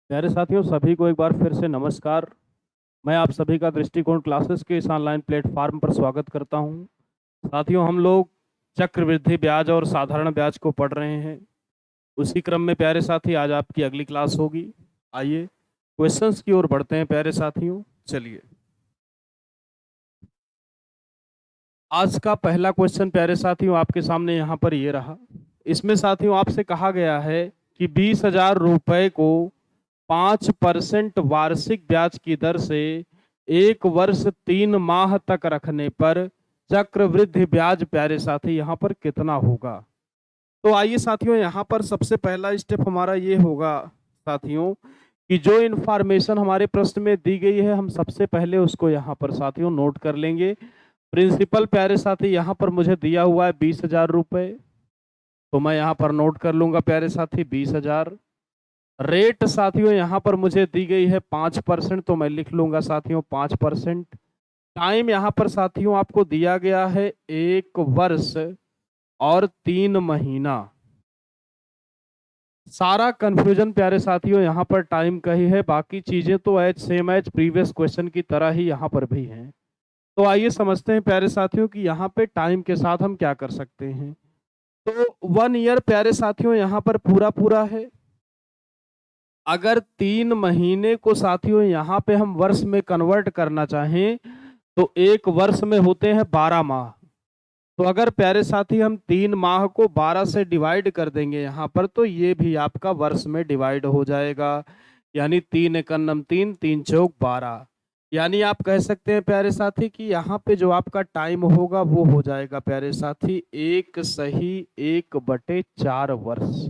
प्यारे साथियों, सभी को एक बार फिर से नमस्कार। मैं आप सभी का दृष्टिकोण क्लासेस के इस ऑनलाइन प्लेटफॉर्म पर स्वागत करता हूं। साथियों, हम लोग चक्रवृद्धि ब्याज और साधारण ब्याज को पढ़ रहे हैं। उसी क्रम में प्यारे साथी, आज आपकी अगली क्लास होगी। आइए क्वेश्चंस की ओर बढ़ते हैं प्यारे साथियों। चलिए, आज का पहला क्वेश्चन प्यारे साथियों आपके सामने यहाँ पर ये रहा। इसमें साथियों आपसे कहा गया है कि 20,000 रुपए को 5% वार्षिक ब्याज की दर से 1 वर्ष 3 माह तक रखने पर चक्रवृद्धि ब्याज प्यारे साथी यहाँ पर कितना होगा। तो आइए साथियों, यहाँ पर सबसे पहला स्टेप हमारा ये होगा साथियों कि जो इन्फॉर्मेशन हमारे प्रश्न में दी गई है, हम सबसे पहले उसको यहाँ पर साथियों नोट कर लेंगे। प्रिंसिपल प्यारे साथी यहाँ पर मुझे दिया हुआ है 20,000 रुपए, तो मैं यहाँ पर नोट कर लूंगा प्यारे साथी 20,000। रेट साथियों यहाँ पर मुझे दी गई है 5%, तो मैं लिख लूंगा साथियों 5%। टाइम यहाँ पर साथियों आपको दिया गया है 1 वर्ष और 3 महीना। सारा कंफ्यूजन प्यारे साथियों यहाँ पर टाइम का ही है, बाकी चीजें तो as same as previous question की तरह ही यहाँ पर भी हैं। तो आइए समझते हैं प्यारे साथियों कि यहाँ पे टाइम के साथ हम क्या कर सकते हैं। तो 1 ईयर प्यारे साथियों यहाँ पर पूरा पूरा है। अगर 3 महीने को साथियों यहाँ पे हम वर्ष में कन्वर्ट करना चाहें तो 1 वर्ष में होते हैं 12 माह। तो अगर प्यारे साथी हम 3 माह को 12 से डिवाइड कर देंगे यहाँ पर, तो ये भी आपका वर्ष में डिवाइड हो जाएगा। यानी 3 एकम 3, 3 चौक 12। यानी आप कह सकते हैं प्यारे साथी कि यहाँ पे जो आपका टाइम होगा वो हो जाएगा प्यारे साथी 1 सही 1/4 वर्ष।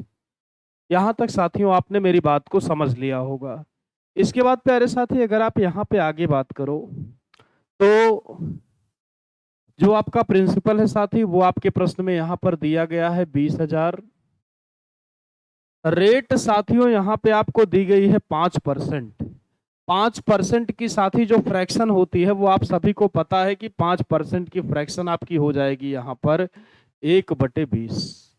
यहाँ तक साथियों आपने मेरी बात को समझ लिया होगा। इसके बाद प्यारे साथी अगर आप यहाँ पे आगे बात करो तो जो आपका प्रिंसिपल है साथी वो आपके प्रश्न में यहाँ पर दिया गया है 20,000। रेट साथियों यहाँ पे आपको दी गई है 5%। 5% की साथी जो फ्रैक्शन होती है वो आप सभी को पता है कि 5% की फ्रैक्शन आपकी हो जाएगी यहाँ पर 1/20।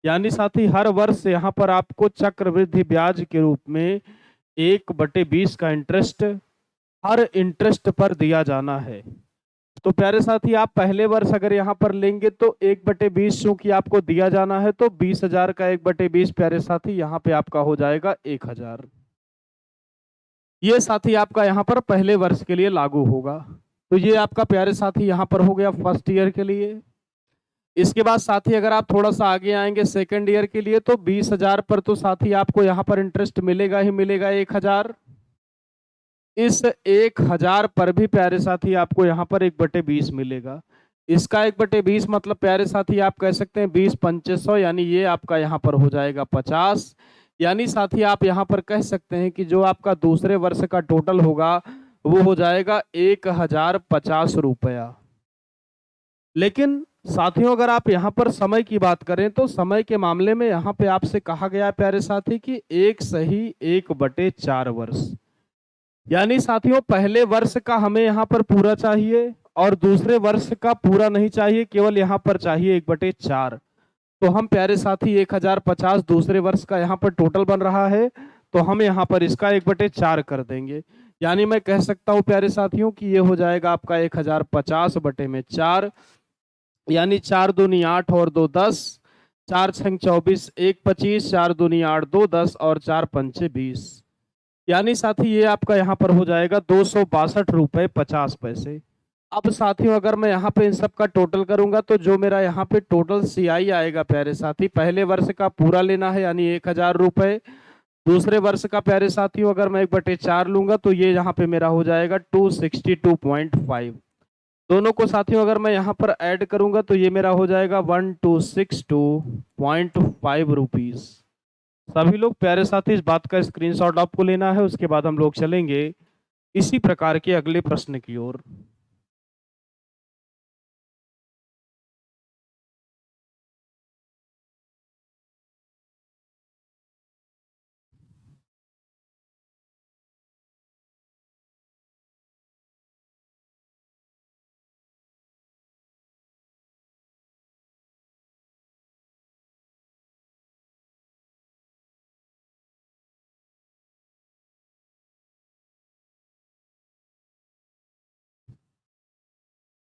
यानी साथी हर वर्ष यहाँ पर आपको चक्रवृद्धि ब्याज के रूप में 1/20 का इंटरेस्ट हर इंटरेस्ट पर दिया जाना है। तो प्यारे साथी आप पहले वर्ष अगर यहाँ पर लेंगे तो 1/20 चूंकि आपको दिया जाना है, तो 20,000 का 1/20 प्यारे साथी यहाँ पे आपका हो जाएगा 1,000। ये साथी आपका यहाँ पर पहले वर्ष के लिए लागू होगा। तो ये आपका प्यारे साथी यहाँ पर हो गया फर्स्ट ईयर के लिए। इसके बाद साथी अगर आप थोड़ा सा आगे आएंगे सेकेंड ईयर के लिए, तो 20,000 पर तो साथी आपको यहाँ पर इंटरेस्ट मिलेगा ही मिलेगा 1,000। इस 1,000 पर भी प्यारे साथी आपको यहाँ पर 1/20 मिलेगा। इसका 1/20 मतलब प्यारे साथी आप कह सकते हैं 20 × 500, यानी ये आपका यहाँ पर हो जाएगा 50। यानी साथी आप यहाँ पर कह सकते हैं कि जो आपका दूसरे वर्ष का टोटल होगा वो हो जाएगा 1,050 रुपया। लेकिन साथियों अगर आप यहाँ पर समय की बात करें तो समय के मामले में यहाँ पे आपसे कहा गया प्यारे साथी कि 1 सही 1/4 वर्ष। यानी साथियों पहले वर्ष का हमें यहाँ पर पूरा चाहिए और दूसरे वर्ष का पूरा नहीं चाहिए, केवल यहाँ पर चाहिए 1/4। तो हम प्यारे साथी 1,050 दूसरे वर्ष का यहाँ पर टोटल बन रहा है, तो हम यहाँ पर इसका 1/4 कर देंगे। यानी मैं कह सकता हूँ प्यारे साथियों कि ये हो जाएगा आपका 1,050/4। यानी 4 दूनी 8 और 2 10, 4 6 24, 1 25, 4 दूनी 8 2 10 और 4 पंचे 20। यानी साथी ये आपका यहाँ पर हो जाएगा 262 रुपये 50 पैसे। अब साथियों अगर मैं यहाँ पे इन सब का टोटल करूंगा तो जो मेरा यहाँ पे टोटल CI आएगा प्यारे साथी, पहले वर्ष का पूरा लेना है यानी 1,000 रुपए। दूसरे वर्ष का प्यारे साथियों अगर मैं 1/4 लूंगा तो ये यहाँ पे मेरा हो जाएगा 262.5। दोनों को साथियों अगर मैं यहाँ पर ऐड करूंगा तो ये मेरा हो जाएगा 1,262.5 रुपीज। सभी लोग प्यारे साथी इस बात का स्क्रीनशॉट आपको लेना है, उसके बाद हम लोग चलेंगे इसी प्रकार के अगले प्रश्न की ओर।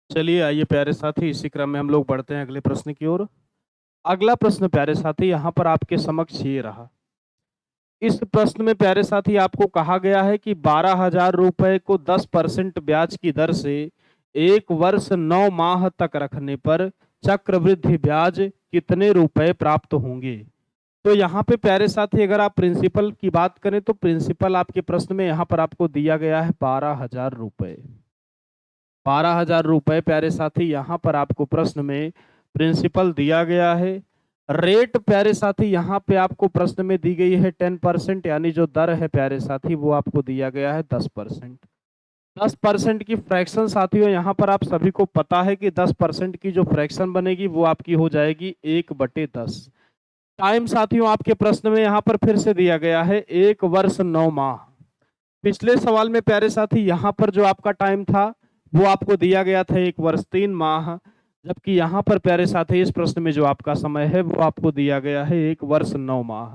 चलिए आइए प्यारे साथी, इसी क्रम में हम लोग बढ़ते हैं अगले प्रश्न की ओर। अगला प्रश्न प्यारे साथी यहाँ पर आपके समक्ष ये रहा। इस प्रश्न में प्यारे साथी आपको कहा गया है कि 12,000 रुपए को 10% ब्याज की दर से 1 वर्ष 9 माह तक रखने पर चक्रवृद्धि ब्याज कितने रुपए प्राप्त होंगे। तो यहाँ पे प्यारे साथी अगर आप प्रिंसिपल की बात करें तो प्रिंसिपल आपके प्रश्न में यहाँ पर आपको दिया गया है 12,000 रुपए। 12,000 रुपए प्यारे साथी यहाँ पर आपको प्रश्न में प्रिंसिपल दिया गया है। रेट प्यारे साथी यहाँ पे आपको प्रश्न में दी गई है 10%, यानी जो दर है प्यारे साथी वो आपको दिया गया है 10%। 10% की फ्रैक्शन साथियों यहाँ पर आप सभी को पता है कि 10% की जो फ्रैक्शन बनेगी वो आपकी हो जाएगी 1/10। टाइम साथियों आपके प्रश्न में यहाँ पर फिर से दिया गया है 1 वर्ष 9 माह। पिछले सवाल में प्यारे साथी यहाँ पर जो आपका टाइम था वो आपको दिया गया था 1 वर्ष 3 माह, जबकि यहाँ पर प्यारे साथी इस प्रश्न में जो आपका समय है वो आपको दिया गया है 1 वर्ष 9 माह।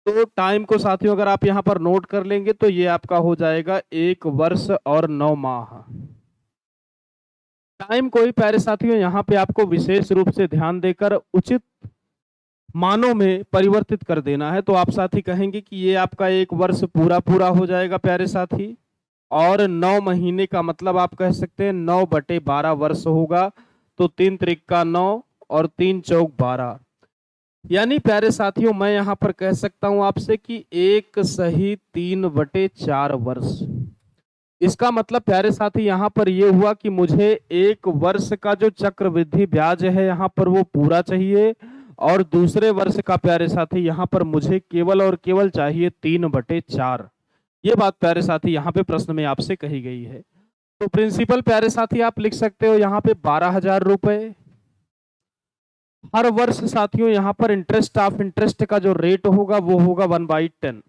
तो टाइम को साथियों अगर आप यहाँ पर नोट कर लेंगे तो ये आपका हो जाएगा 1 वर्ष और 9 माह। टाइम को ही प्यारे साथियों यहाँ पे आपको विशेष रूप से ध्यान देकर उचित मानों में परिवर्तित कर देना है। तो आप साथी कहेंगे कि ये आपका 1 वर्ष पूरा पूरा हो जाएगा प्यारे साथी, और 9 महीने का मतलब आप कह सकते हैं 9/12 वर्ष होगा। तो 3 त्रिक का 9 और 3 चौक 12, यानी प्यारे साथियों मैं यहाँ पर कह सकता हूँ आपसे कि 1 सही 3/4 वर्ष। इसका मतलब प्यारे साथी यहाँ पर ये हुआ कि मुझे 1 वर्ष का जो चक्रवृद्धि ब्याज है यहाँ पर वो पूरा चाहिए, और दूसरे वर्ष का प्यारे साथी यहाँ पर मुझे केवल और केवल चाहिए 3/4। ये बात प्यारे साथी यहाँ पे प्रश्न में आपसे कही गई है। तो प्रिंसिपल प्यारे साथी आप लिख सकते हो यहाँ पे 12,000 रुपए। हर वर्ष साथियों यहाँ पर इंटरेस्ट ऑफ इंटरेस्ट का जो रेट होगा वो होगा 1/10।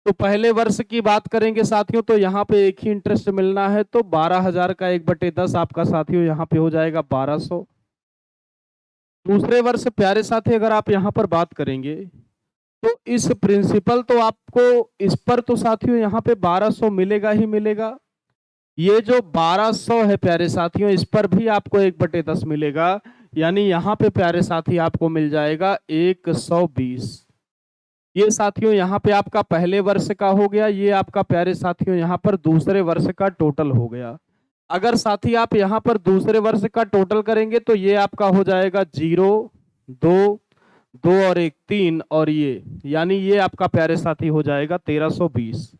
तो पहले वर्ष की बात करेंगे साथियों तो यहाँ पे एक ही इंटरेस्ट मिलना है, तो 12,000 का 1/10 आपका साथियों यहाँ पे हो जाएगा 1200। दूसरे वर्ष प्यारे साथी अगर आप यहाँ पर बात करेंगे तो इस प्रिंसिपल तो आपको इस पर तो साथियों यहाँ पे 1200 मिलेगा ही मिलेगा। ये जो 1200 है प्यारे साथियों इस पर भी आपको 1/10 मिलेगा, यानी यहाँ पे प्यारे साथी आपको मिल जाएगा 120। ये साथियों यहाँ पे आपका पहले वर्ष का हो गया, ये आपका प्यारे साथियों यहाँ पर दूसरे वर्ष का टोटल हो गया। अगर साथी आप यहाँ पर दूसरे वर्ष का टोटल करेंगे तो ये आपका हो जाएगा 0, 2, 2 और 1 3, और ये यानी ये आपका प्यारे साथी हो जाएगा 1320।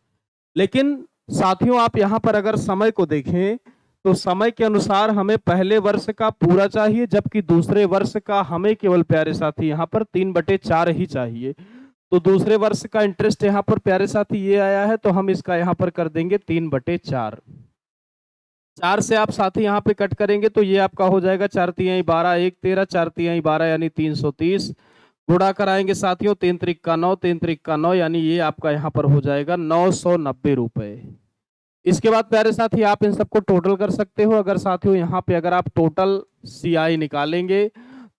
लेकिन साथियों आप यहाँ पर अगर समय को देखें तो समय के अनुसार हमें पहले वर्ष का पूरा चाहिए, जबकि दूसरे वर्ष का हमें केवल प्यारे साथी यहाँ पर 3/4 ही चाहिए। तो दूसरे वर्ष का इंटरेस्ट यहाँ पर प्यारे साथी ये आया है, तो हम इसका यहाँ पर कर देंगे 3/4। 4 से आप साथी यहाँ पे कट करेंगे तो ये आपका हो जाएगा 4 तिहाई 12, 1 13, 4 तिहाई 12 यानी 330। गुणा कराएंगे साथियों 3 त्रिक का 9, 3 त्रिक का 9, यानी ये आपका यहाँ पर हो जाएगा 990 रुपए। इसके बाद प्यारे साथी आप इन सबको टोटल कर सकते हो। अगर साथियों यहाँ पे अगर आप टोटल CI निकालेंगे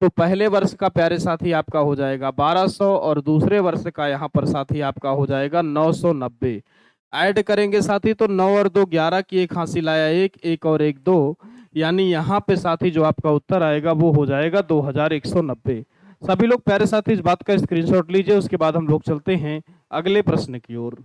तो पहले वर्ष का प्यारे साथी आपका हो जाएगा 1200, और दूसरे वर्ष का यहाँ पर साथी आपका हो जाएगा 990। ऐड करेंगे साथी तो 9 और 2 11 की, एक हासिल आया 1, 1 और 1 2, यानी यहाँ पे साथी जो आपका उत्तर आएगा वो हो जाएगा 2190। सभी लोग प्यारे साथी इस बात का स्क्रीनशॉट लीजिए, उसके बाद हम लोग चलते हैं अगले प्रश्न की ओर।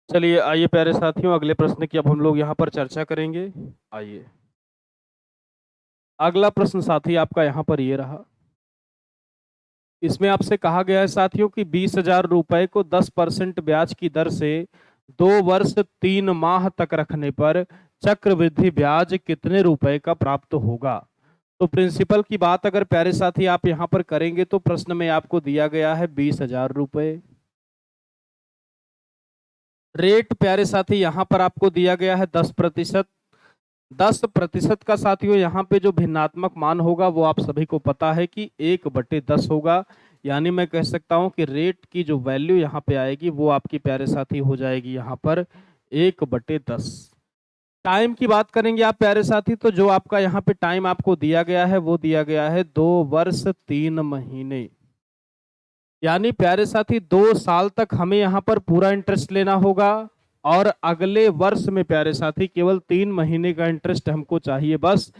चलिए आइए प्यारे साथियों अगले प्रश्न की अब हम लोग यहाँ पर चर्चा करेंगे। आइए अगला प्रश्न साथी आपका यहाँ पर ये रहा। इसमें आपसे कहा गया है साथियों कि 20,000 रुपए को 10% ब्याज की दर से 2 वर्ष 3 माह तक रखने पर चक्रवृद्धि ब्याज कितने रुपए का प्राप्त होगा। तो प्रिंसिपल की बात अगर प्यारे साथी आप यहाँ पर करेंगे तो प्रश्न में आपको दिया गया है 20,000 रुपए। रेट प्यारे साथी यहाँ पर आपको दिया गया है 10%। 10% का साथियों यहाँ पे जो भिन्नात्मक मान होगा वो आप सभी को पता है कि 1/10 होगा। यानी मैं कह सकता हूँ कि रेट की जो वैल्यू यहाँ पे आएगी वो आपकी प्यारे साथी हो जाएगी यहाँ पर 1/10। टाइम की बात करेंगे आप प्यारे साथी, तो जो आपका यहाँ पे टाइम आपको दिया गया है वो दिया गया है 2 वर्ष 3 महीने। यानी प्यारे साथी 2 साल तक हमें यहाँ पर पूरा इंटरेस्ट लेना होगा और अगले वर्ष में प्यारे साथी केवल 3 महीने का इंटरेस्ट हमको चाहिए बस।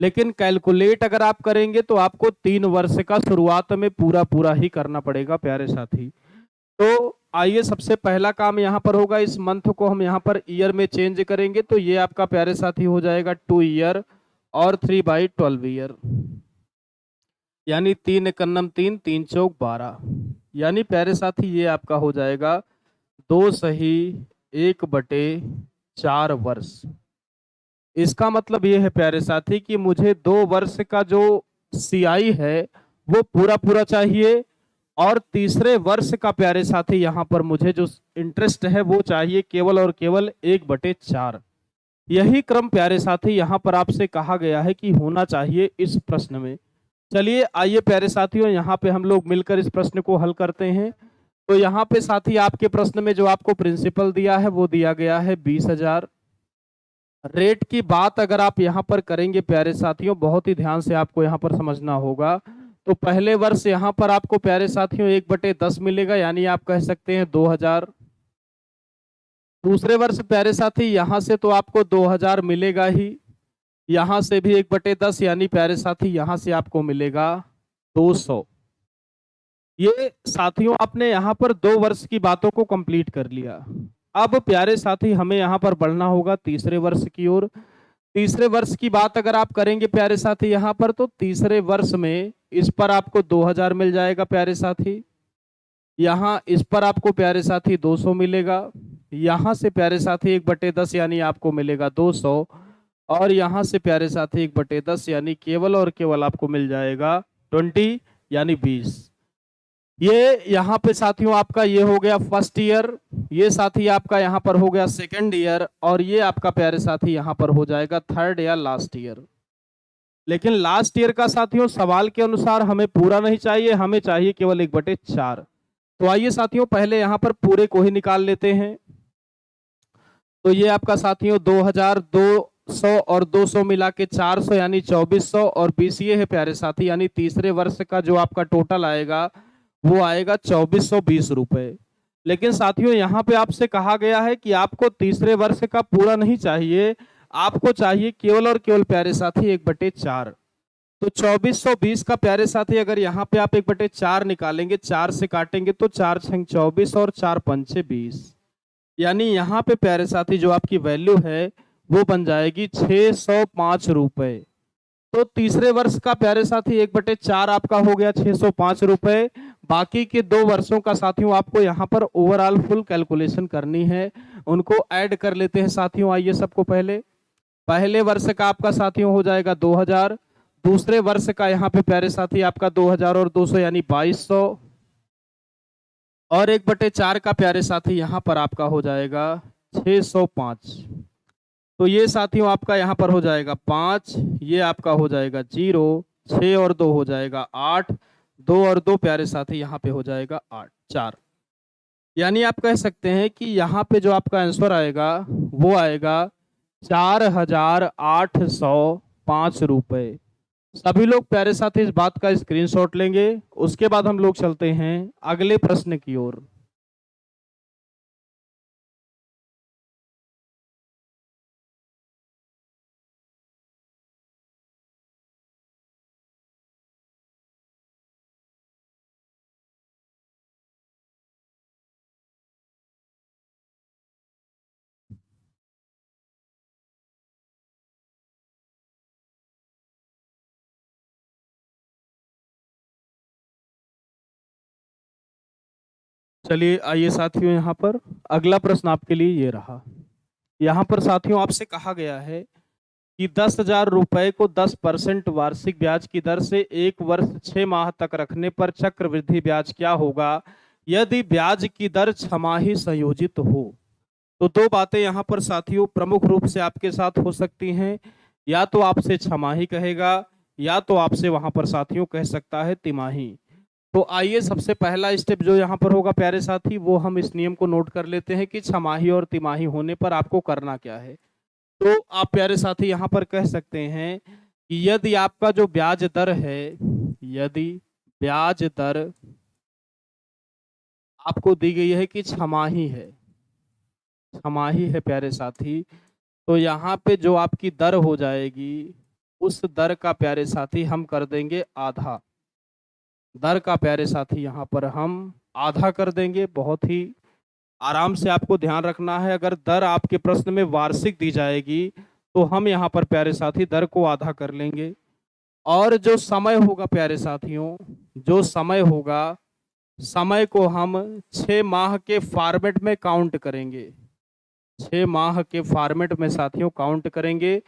लेकिन कैलकुलेट अगर आप करेंगे तो आपको 3 वर्ष का शुरुआत में पूरा पूरा ही करना पड़ेगा प्यारे साथी। तो आइए सबसे पहला काम यहाँ पर होगा, इस मंथ को हम यहाँ पर ईयर में चेंज करेंगे। तो ये आपका प्यारे साथी हो जाएगा 2 ईयर और 3/12 ईयर, यानी 3 × 3 = 3, 3 × 4 = 12। यानी प्यारे साथी ये आपका हो जाएगा 2 = 1/4 वर्ष। इसका मतलब ये है प्यारे साथी कि मुझे 2 वर्ष का जो सीआई है वो पूरा पूरा चाहिए और तीसरे वर्ष का प्यारे साथी यहाँ पर मुझे जो इंटरेस्ट है वो चाहिए केवल और केवल 1/4। यही क्रम प्यारे साथी यहाँ पर आपसे कहा गया है कि होना चाहिए इस प्रश्न में। चलिए आइए प्यारे साथियों यहाँ पे हम लोग मिलकर इस प्रश्न को हल करते हैं। तो यहाँ पे साथी आपके प्रश्न में जो आपको प्रिंसिपल दिया है वो दिया गया है 20,000। रेट की बात अगर आप यहाँ पर करेंगे प्यारे साथियों, बहुत ही ध्यान से आपको यहाँ पर समझना होगा। तो पहले वर्ष यहाँ पर आपको प्यारे साथियों 1/10 मिलेगा, यानी आप कह सकते हैं 2,000। दूसरे वर्ष प्यारे साथी यहाँ से तो आपको 2,000 मिलेगा ही, यहाँ से भी 1/10 यानी प्यारे साथी यहाँ से आपको मिलेगा 200। ये साथियों आपने यहाँ पर 2 वर्ष की बातों को कंप्लीट कर लिया। अब प्यारे साथी हमें यहाँ पर बढ़ना होगा तीसरे वर्ष की ओर। तीसरे वर्ष की बात अगर आप करेंगे प्यारे साथी यहाँ पर, तो तीसरे वर्ष में इस पर आपको 2,000 मिल जाएगा प्यारे साथी, यहाँ इस पर आपको प्यारे साथी 200 मिलेगा, यहाँ से प्यारे साथी 1/10 यानी आपको मिलेगा 200 और यहाँ से प्यारे साथी 1/10 यानी केवल और केवल आपको मिल जाएगा 20 यानी 20। ये यहाँ पे साथियों आपका ये हो गया फर्स्ट ईयर, ये साथी आपका यहाँ पर हो गया सेकंड ईयर और ये आपका प्यारे साथी यहाँ पर हो जाएगा थर्ड या लास्ट ईयर। लेकिन लास्ट ईयर का साथियों सवाल के अनुसार हमें पूरा नहीं चाहिए, हमें चाहिए केवल 1/4। तो आइए साथियों पहले यहाँ पर पूरे को ही निकाल लेते हैं। तो ये आपका साथियों 2,000, 200 और 200 मिला के 400 यानी 2,400 और 20 ये है प्यारे साथी, यानी तीसरे वर्ष का जो आपका टोटल आएगा वो आएगा 2,420 रुपए। लेकिन साथियों यहाँ पे आपसे कहा गया है कि आपको तीसरे वर्ष का पूरा नहीं चाहिए, आपको चाहिए केवल और केवल प्यारे साथी 1/4। तो 2,420 का प्यारे साथी अगर यहाँ पे आप 1/4 निकालेंगे, 4 से काटेंगे तो 4 × 24 और 4 × 5 = 20। यानी यहाँ पे प्यारे साथी जो आपकी वैल्यू है वो बन जाएगी 605 रुपए। तो तीसरे वर्ष का प्यारे साथी 1/4 आपका हो गया 605 रुपए। बाकी के 2 वर्षों का साथियों आपको यहाँ पर ओवरऑल फुल कैलकुलेशन करनी है, उनको ऐड कर लेते हैं साथियों। आइए सबको पहले वर्ष का आपका साथियों हो जाएगा 2,000, दूसरे वर्ष का यहाँ पे प्यारे साथी आपका 2,000 और 200 यानी 2,200 और 1/4 का प्यारे साथी यहाँ पर आपका हो जाएगा 605। तो ये साथियों आपका यहाँ पर हो जाएगा 5, ये आपका हो जाएगा 0, 6 और 2 हो जाएगा 8, 2 और 2 प्यारे साथी यहाँ पे हो जाएगा 8, 4। यानी आप कह सकते हैं कि यहाँ पे जो आपका आंसर आएगा वो आएगा 4,805 रुपए। सभी लोग प्यारे साथी इस बात का स्क्रीनशॉट लेंगे, उसके बाद हम लोग चलते हैं अगले प्रश्न की ओर। चलिए आइए साथियों, यहाँ पर अगला प्रश्न आपके लिए ये रहा। यहाँ पर साथियों आपसे कहा गया है कि 10,000 रुपए को 10% वार्षिक ब्याज की दर से 1 वर्ष 6 माह तक रखने पर चक्रवृद्धि ब्याज क्या होगा यदि ब्याज की दर छमाही संयोजित हो। तो दो बातें यहाँ पर साथियों प्रमुख रूप से आपके साथ हो सकती हैं, या तो आपसे छमाही कहेगा या तो आपसे वहां पर साथियों कह सकता है तिमाही। तो आइए सबसे पहला स्टेप जो यहाँ पर होगा प्यारे साथी, वो हम इस नियम को नोट कर लेते हैं कि छमाही और तिमाही होने पर आपको करना क्या है। तो आप प्यारे साथी यहाँ पर कह सकते हैं कि यदि आपका जो ब्याज दर है, यदि ब्याज दर आपको दी गई है कि छमाही है, छमाही है प्यारे साथी, तो यहाँ पे जो आपकी दर हो जाएगी उस दर का प्यारे साथी हम कर देंगे आधा। दर का प्यारे साथी यहाँ पर हम आधा कर देंगे। बहुत ही आराम से आपको ध्यान रखना है, अगर दर आपके प्रश्न में वार्षिक दी जाएगी तो हम यहाँ पर प्यारे साथी दर को आधा कर लेंगे। और जो समय होगा प्यारे साथियों, जो समय होगा, समय को हम 6 माह के फॉर्मेट में काउंट करेंगे। 6 माह के फॉर्मेट में साथियों काउंट करेंगे।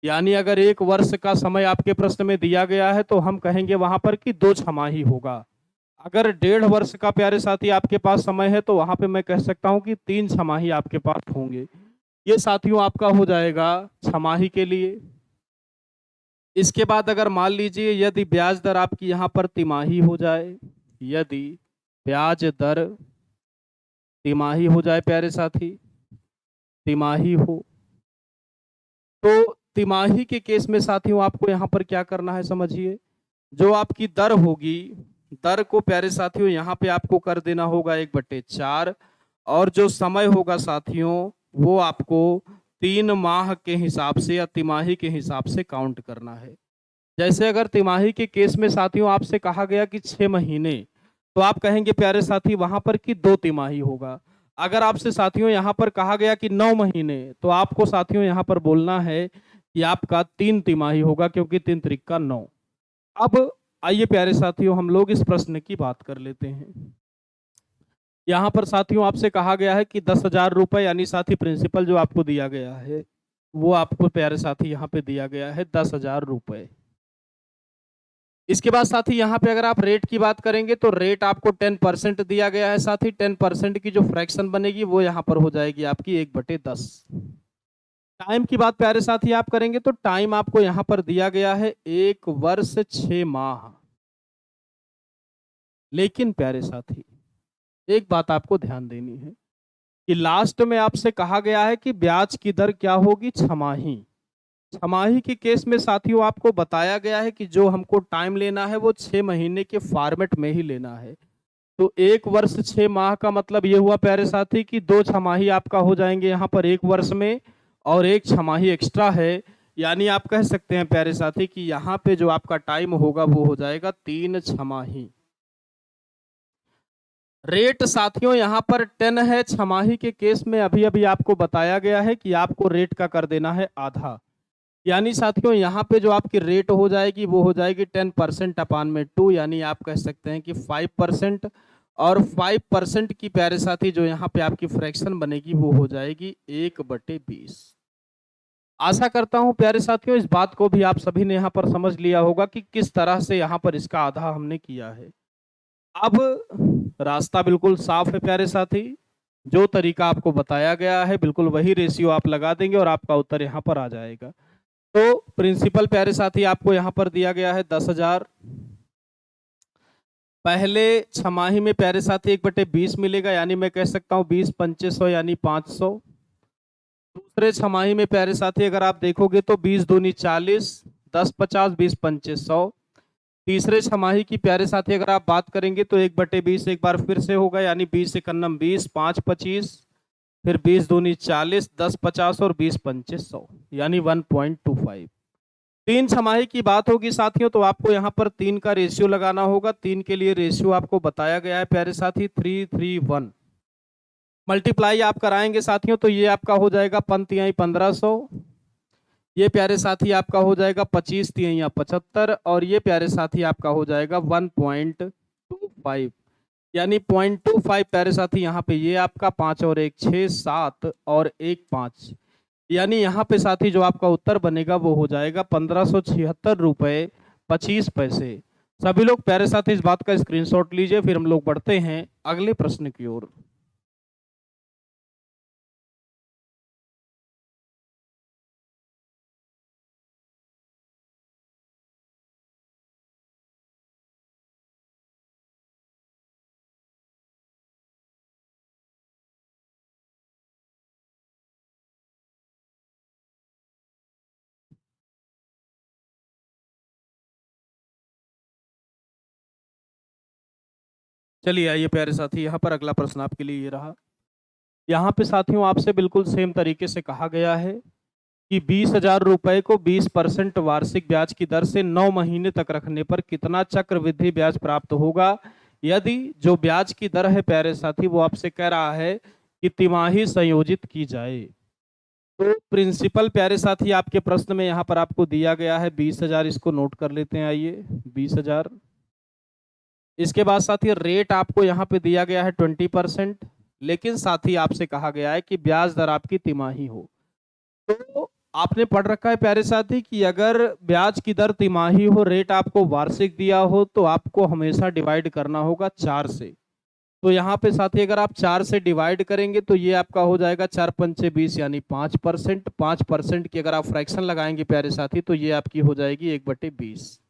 यानी अगर 1 वर्ष का समय आपके प्रश्न में दिया गया है तो हम कहेंगे वहां पर कि 2 छमाही होगा। अगर 1.5 वर्ष का प्यारे साथी आपके पास समय है तो वहां पे मैं कह सकता हूं कि 3 छमाही आपके पास होंगे। ये साथियों आपका हो जाएगा छमाही के लिए। इसके बाद अगर मान लीजिए यदि ब्याज दर आपकी यहाँ पर तिमाही हो जाए, यदि ब्याज दर तिमाही हो जाए प्यारे साथी, तिमाही हो, तो तिमाही के केस में साथियों आपको यहाँ पर क्या करना है समझिए। जो आपकी दर होगी, दर को प्यारे साथियों यहाँ पे आपको कर देना होगा 1/4, और जो समय होगा साथियों वो आपको 3 माह के हिसाब से या तिमाही के हिसाब से काउंट करना है। जैसे अगर तिमाही के केस में साथियों आपसे कहा गया कि 6 महीने, तो आप कहेंगे प्यारे साथी वहां पर कि 2 तिमाही होगा। अगर आपसे साथियों यहाँ पर कहा गया कि 9 महीने, तो आपको साथियों यहाँ पर बोलना है कि आपका 3 तिमाही होगा, क्योंकि 3 त्रिका 9। अब आइए प्यारे साथियों हम लोग इस प्रश्न की बात कर लेते हैं। यहाँ पर साथियों आपसे कहा गया है कि 10,000 रुपए, यानी साथी प्रिंसिपल जो आपको दिया गया है वो आपको प्यारे साथी यहाँ पे दिया गया है 10,000 रुपए। इसके बाद साथी यहाँ पे अगर आप रेट की बात करेंगे तो रेट आपको 10% दिया गया है साथी। 10% की जो फ्रैक्शन बनेगी वो यहाँ पर हो जाएगी आपकी 1/10। टाइम की बात प्यारे साथी आप करेंगे तो टाइम आपको यहाँ पर दिया गया है 1 वर्ष 6 माह। लेकिन प्यारे साथी एक बात आपको ध्यान देनी है कि लास्ट में आपसे कहा गया है कि ब्याज की दर क्या होगी, छमाही। छमाही के केस में साथियों आपको बताया गया है कि जो हमको टाइम लेना है वो 6 महीने के फॉर्मेट में ही लेना है। तो 1 वर्ष 6 माह का मतलब ये हुआ प्यारे साथी कि 2 छमाही आपका हो जाएंगे यहाँ पर 1 वर्ष में, और 1 छमाही एक्स्ट्रा है। यानी आप कह सकते हैं प्यारे साथी कि यहाँ पे जो आपका टाइम होगा वो हो जाएगा 3 छमाही। रेट साथियों यहाँ पर 10 है। छमाही के केस में अभी अभी आपको बताया गया है कि आपको रेट का कर देना है आधा। यानी साथियों यहाँ पे जो आपकी रेट हो जाएगी वो हो जाएगी 10% अपान में 2, यानी आप कह सकते हैं कि 5%। और 5% की प्यारे साथी जो यहाँ पे आपकी फ्रैक्शन बनेगी वो हो जाएगी 1/20। आशा करता हूँ प्यारे साथियों इस बात को भी आप सभी ने यहाँ पर समझ लिया होगा कि किस तरह से यहाँ पर इसका आधा हमने किया है। अब रास्ता बिल्कुल साफ है प्यारे साथी, जो तरीका आपको बताया गया है बिल्कुल वही रेशियो आप लगा देंगे और आपका उत्तर यहाँ पर आ जाएगा। तो प्रिंसिपल प्यारे साथी आपको यहाँ पर दिया गया है 10,000। पहले छमाही में प्यारे साथी 1/20 मिलेगा, यानी मैं कह सकता हूँ 20/2500 यानी 500। दूसरे छमाही में प्यारे साथी अगर आप देखोगे तो 20 दूनी 40, 10/50 20/2500। तीसरे छमाही की प्यारे साथी अगर आप बात करेंगे तो 1/20 एक बार फिर से होगा, यानी 20 एकन्नम 20, 5/25, फिर 20 दूनी 40, 10/50 और 20/2500 यानी 1.25। 3 छमाही की बात होगी साथियों तो आपको यहाँ पर 3 का रेशियो लगाना होगा। 3 के लिए रेशियो आपको बताया गया है प्यारे साथी 3:3:1। मल्टीप्लाई आप कराएंगे साथियों तो ये आपका हो जाएगा 1500। ये प्यारे साथी आपका हो जाएगा 25×3=75, और ये प्यारे साथी आपका हो जाएगा 1.25, यानी 0.25 प्यारे साथी यहाँ पे ये आपका 5 और 1 6 7 और 1 5, यानी यहाँ पे साथी जो आपका उत्तर बनेगा वो हो जाएगा 1576 रुपए 25 पैसे। सभी लोग प्यारे साथी इस बात का स्क्रीनशॉट लीजिए, फिर हम लोग बढ़ते हैं अगले प्रश्न की ओर। चलिए आइए प्यारे साथी, यहाँ पर अगला प्रश्न आपके लिए ये रहा। यहाँ पे साथियों आपसे बिल्कुल सेम तरीके से कहा गया है कि 20,000 रुपए को 20% वार्षिक ब्याज की दर से 9 महीने तक रखने पर कितना चक्रवृद्धि ब्याज प्राप्त होगा, यदि जो ब्याज की दर है प्यारे साथी वो आपसे कह रहा है कि तिमाही संयोजित की जाए। तो प्रिंसिपल प्यारे साथी आपके प्रश्न में यहाँ पर आपको दिया गया है 20,000, इसको नोट कर लेते हैं। आइए 20,000। इसके बाद साथी रेट आपको यहाँ पे दिया गया है 20%, लेकिन साथ ही आपसे कहा गया है कि ब्याज दर आपकी तिमाही हो। तो आपने पढ़ रखा है प्यारे साथी कि अगर ब्याज की दर तिमाही हो, रेट आपको वार्षिक दिया हो, तो आपको हमेशा डिवाइड करना होगा 4 से। तो यहाँ पे साथी अगर आप 4 से डिवाइड करेंगे तो ये आपका हो जाएगा 4 पंचे 20 यानी 5%। 5% की अगर आप फ्रैक्शन लगाएंगे प्यारे साथी तो ये आपकी हो जाएगी 1/20।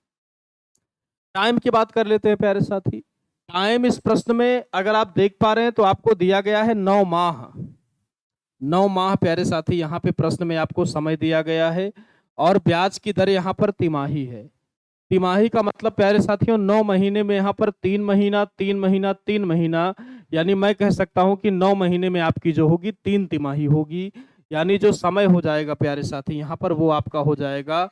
टाइम की बात कर लेते हैं प्यारे साथी। टाइम इस प्रश्न में अगर आप देख पा रहे हैं तो आपको दिया गया है 9 माह। 9 माह प्यारे साथी यहाँ पे प्रश्न में आपको समय दिया गया है, और ब्याज की दर यहाँ पर तिमाही है। तिमाही का मतलब प्यारे साथियों 9 महीने में यहाँ पर 3 महीना 3 महीना 3 महीना, यानी मैं कह सकता हूँ कि 9 महीने में आपकी जो होगी 3 तिमाही होगी। यानी जो समय हो जाएगा प्यारे साथी यहाँ पर वो आपका हो जाएगा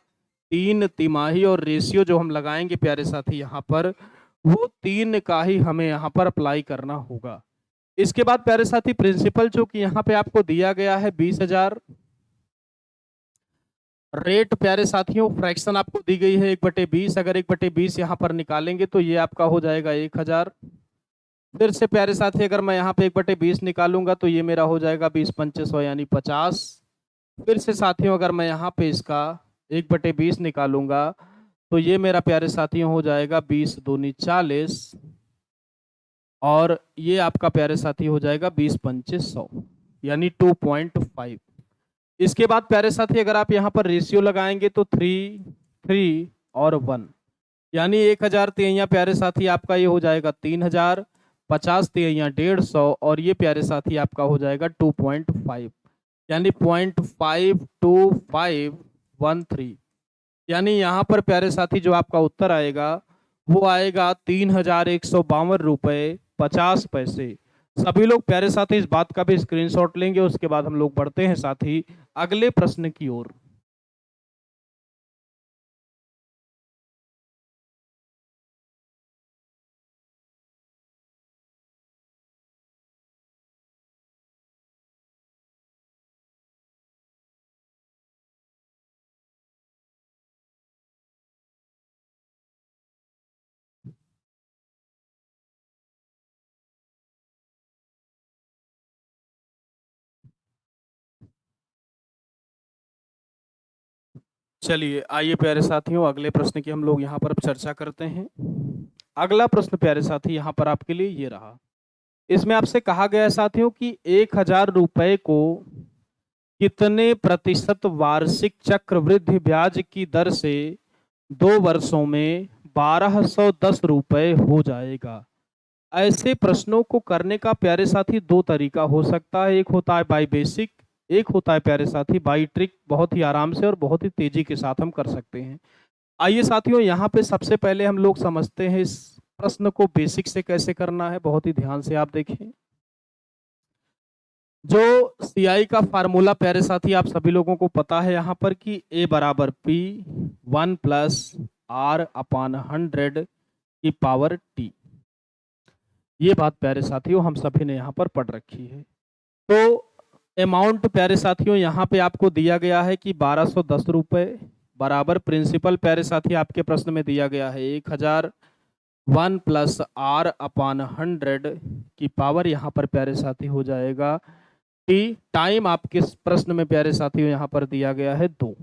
3 तिमाही, और रेशियो जो हम लगाएंगे प्यारे साथी यहाँ पर वो 3 का ही हमें यहाँ पर अप्लाई करना होगा। इसके बाद प्यारे साथी प्रिंसिपल जो कि यहाँ पे आपको दिया गया है 20,000। रेट प्यारे साथियों फ्रैक्शन आपको दी गई है 1/20। अगर 1/20 यहाँ पर निकालेंगे तो ये आपका हो जाएगा 1,000। फिर से प्यारे साथी अगर मैं यहाँ पे 1/20 निकालूंगा तो ये मेरा हो जाएगा 20 पंचे 100 यानी 50। फिर से साथियों अगर मैं यहाँ पे इसका 1/20 निकालूंगा तो ये मेरा प्यारे साथियों हो जाएगा 20 दूनी 40, और ये आपका प्यारे साथी हो जाएगा 20 पंचे 100 यानी 2.5। इसके बाद प्यारे साथी अगर आप यहाँ पर रेशियो लगाएंगे तो 3 3 और 1, यानी 1,000 तिहैया प्यारे साथी आपका ये हो जाएगा 3,000, 50 तिहैया 150, और ये प्यारे साथी आपका हो जाएगा 2.5 यानी 0.52513। यानी यहाँ पर प्यारे साथी जो आपका उत्तर आएगा वो आएगा 3,152 रुपये 50 पैसे। सभी लोग प्यारे साथी इस बात का भी स्क्रीनशॉट लेंगे। उसके बाद हम लोग बढ़ते हैं साथी अगले प्रश्न की ओर। चलिए आइए प्यारे साथियों अगले प्रश्न की हम लोग यहाँ पर चर्चा करते हैं। अगला प्रश्न प्यारे साथी यहाँ पर आपके लिए ये रहा। इसमें आपसे कहा गया है साथियों कि 1,000 रुपए को कितने प्रतिशत वार्षिक चक्रवृद्धि ब्याज की दर से 2 वर्षों में 1,210 रुपए हो जाएगा। ऐसे प्रश्नों को करने का प्यारे साथी 2 तरीका हो सकता है। एक होता है बाय बेसिक, एक होता है प्यारे साथी बाय ट्रिक। बहुत ही आराम से और बहुत ही तेजी के साथ हम कर सकते हैं। आइए साथियों यहाँ पे सबसे पहले हम लोग समझते हैं इस प्रश्न को बेसिक से कैसे करना है। बहुत ही ध्यान से आप देखें। जो सीआई का फार्मूला प्यारे साथी आप सभी लोगों को पता है यहाँ पर कि A बराबर P 1 प्लस R/100 की पावर T। ये बात प्यारे साथियों हम सभी ने यहाँ पर पढ़ रखी है। तो अमाउंट प्यारे साथियों यहाँ पे आपको दिया गया है कि 1,210 रुपए बराबर प्रिंसिपल प्यारे साथी आपके प्रश्न में दिया गया है 1,000 1 प्लस R/100 की पावर यहाँ पर प्यारे साथी हो जाएगा T। टाइम आपके प्रश्न में प्यारे साथियों यहाँ पर दिया गया है 2।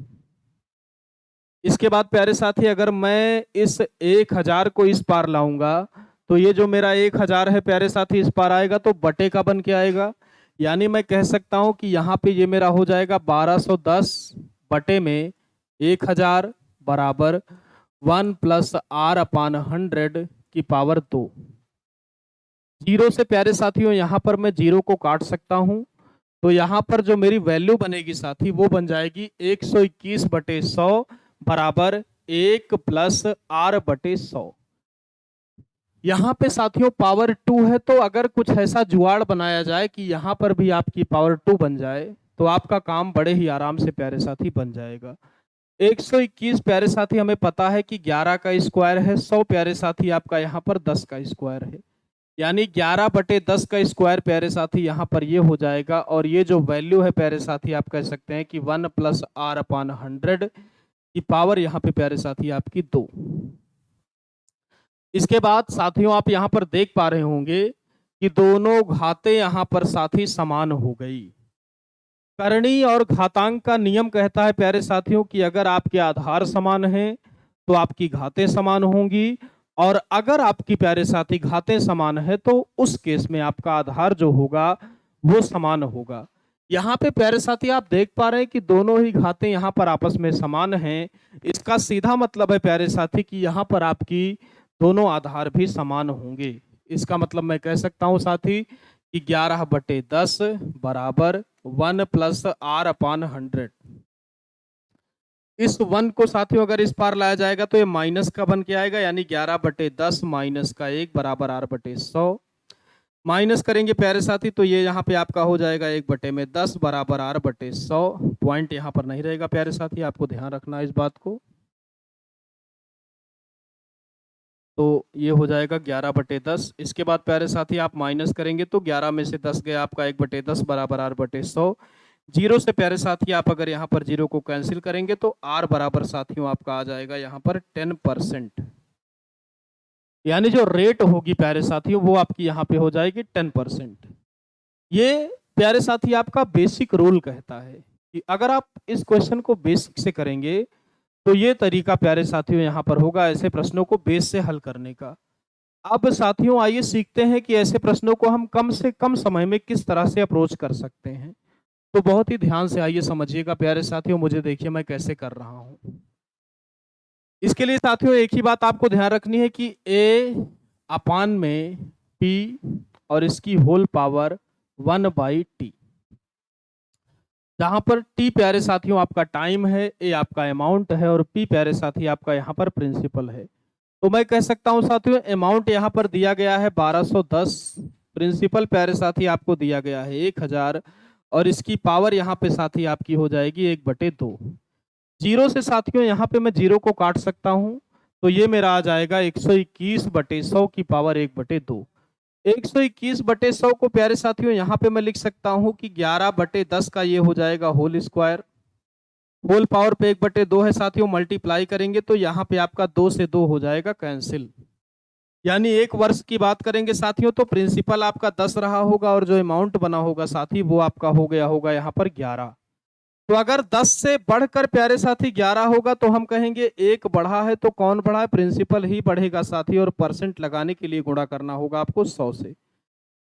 इसके बाद प्यारे साथी अगर मैं इस 1,000 को इस पार लाऊंगा तो ये जो मेरा 1,000 है प्यारे साथी इस पार आएगा तो बटे का बन के आएगा। यानी मैं कह सकता हूं कि यहाँ पे ये मेरा हो जाएगा 1,210 बटे में 1,000 बराबर 1 प्लस R/100 की पावर 2। जीरो से प्यारे साथियों यहाँ पर मैं जीरो को काट सकता हूँ, तो यहाँ पर जो मेरी वैल्यू बनेगी साथी वो बन जाएगी 121/100 बराबर 1 प्लस R/100। यहाँ पे साथियों पावर 2 है, तो अगर कुछ ऐसा जुगाड़ बनाया जाए कि यहाँ पर भी आपकी पावर 2 बन जाए तो आपका काम बड़े ही आराम से प्यारे साथी बन जाएगा। 121 प्यारे साथी हमें पता है कि 11 का स्क्वायर है, 100 प्यारे साथी आपका यहाँ पर 10 का स्क्वायर है, यानी 11/10 का स्क्वायर प्यारे साथी यहाँ पर ये हो जाएगा। और ये जो वैल्यू है प्यारे साथी आप कह सकते हैं कि 1 + r/100 की पावर यहाँ पे प्यारे साथी आपकी 2। इसके बाद साथियों आप यहाँ पर देख पा रहे होंगे कि दोनों घातें यहाँ पर साथी समान हो गई। करणीय और घातांक का नियम कहता है प्यारे साथियों कि अगर आपके आधार समान हैं तो आपकी घातें समान होंगी, और अगर आपकी प्यारे साथी घातें समान है तो उस केस में आपका आधार जो होगा वो समान होगा। यहाँ पे प्यारे साथी आप देख पा रहे हैं कि दोनों ही घातें यहाँ पर आपस में समान हैं। इसका सीधा मतलब है प्यारे साथी कि यहाँ पर आपकी दोनों आधार भी समान होंगे। इसका मतलब मैं कह सकता हूँ साथी कि 11/10 बराबर 1 + r/100। इस 1 को साथियों अगर इस पार लाया जाएगा तो ये माइनस का बन के आएगा, यानी 11/10 - का 1 बराबर r/100। माइनस करेंगे प्यारे साथी तो ये यहाँ पे आपका हो जाएगा 1/10 बराबर r/100। पॉइंट यहाँ पर नहीं रहेगा प्यारे साथी, आपको ध्यान रखना है इस बात को। तो ये हो जाएगा 11/10। इसके बाद प्यारे साथी आप माइनस करेंगे तो 11 में से 10 गया आपका 1/10 बराबर r/100। जीरो से प्यारे साथी आप अगर यहाँ पर जीरो को कैंसिल करेंगे तो r बराबर साथियों आपका आ जाएगा यहाँ पर 10%, यानी जो रेट होगी प्यारे साथियों वो आपकी यहाँ पे हो जाएगी 10%। ये प्यारे साथी आपका बेसिक रूल कहता है कि अगर आप इस क्वेश्चन को बेसिक से करेंगे तो ये तरीका प्यारे साथियों यहाँ पर होगा ऐसे प्रश्नों को बेस से हल करने का। अब साथियों आइए सीखते हैं कि ऐसे प्रश्नों को हम कम से कम समय में किस तरह से अप्रोच कर सकते हैं। तो बहुत ही ध्यान से आइए समझिएगा प्यारे साथियों, मुझे देखिए मैं कैसे कर रहा हूं। इसके लिए साथियों एक ही बात आपको ध्यान रखनी है कि a/p और इसकी होल पावर 1/t, जहां पर t प्यारे साथियों आपका टाइम है, a आपका अमाउंट है और p प्यारे साथी आपका यहाँ पर प्रिंसिपल है। तो मैं कह सकता हूं साथियों अमाउंट यहाँ पर दिया गया है 1210, प्रिंसिपल प्यारे साथी आपको दिया गया है 1000, और इसकी पावर यहाँ पे साथी आपकी हो जाएगी 1/2। जीरो से साथियों यहाँ पे मैं जीरो को काट सकता हूँ, तो ये मेरा आ जाएगा 121/100 की पावर 1/2। 121/100 को प्यारे साथियों यहाँ पे मैं लिख सकता हूँ कि 11/10 का ये हो जाएगा होल स्क्वायर, होल पावर पे 1/2 है साथियों, मल्टीप्लाई करेंगे तो यहाँ पे आपका 2 से 2 हो जाएगा कैंसिल, यानी 1 वर्ष की बात करेंगे साथियों तो प्रिंसिपल आपका 10 रहा होगा और जो अमाउंट बना होगा साथी वो आपका हो गया होगा यहाँ पर 11। तो अगर 10 से बढ़कर प्यारे साथी 11 होगा तो हम कहेंगे एक बढ़ा है, तो कौन बढ़ा है? प्रिंसिपल ही बढ़ेगा साथी, और परसेंट लगाने के लिए गुणा करना होगा आपको 100 से।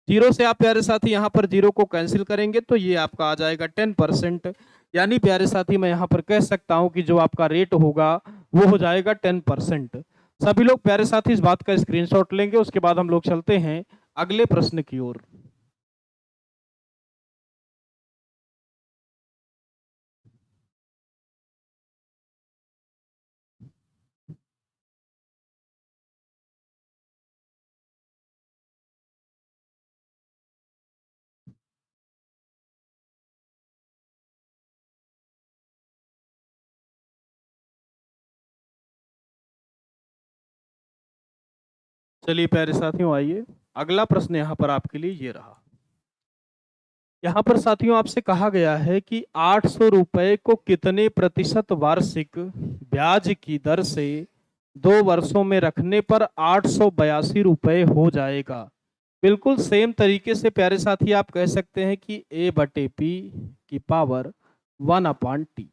जीरो से आप प्यारे साथी यहाँ पर जीरो को कैंसिल करेंगे तो ये आपका आ जाएगा 10%, यानी प्यारे साथी मैं यहाँ पर कह सकता हूँ कि जो आपका रेट होगा वो हो जाएगा 10%। सभी लोग प्यारे साथी इस बात का स्क्रीनशॉट लेंगे, उसके बाद हम लोग चलते हैं अगले प्रश्न की ओर। चलिए प्यारे साथियों आइए, अगला प्रश्न यहाँ पर आपके लिए ये रहा। यहाँ पर साथियों आपसे कहा गया है कि 800 रुपए को कितने प्रतिशत वार्षिक ब्याज की दर से 2 वर्षों में रखने पर 882 रुपए हो जाएगा। बिल्कुल सेम तरीके से प्यारे साथी आप कह सकते हैं कि a/p की पावर 1/t।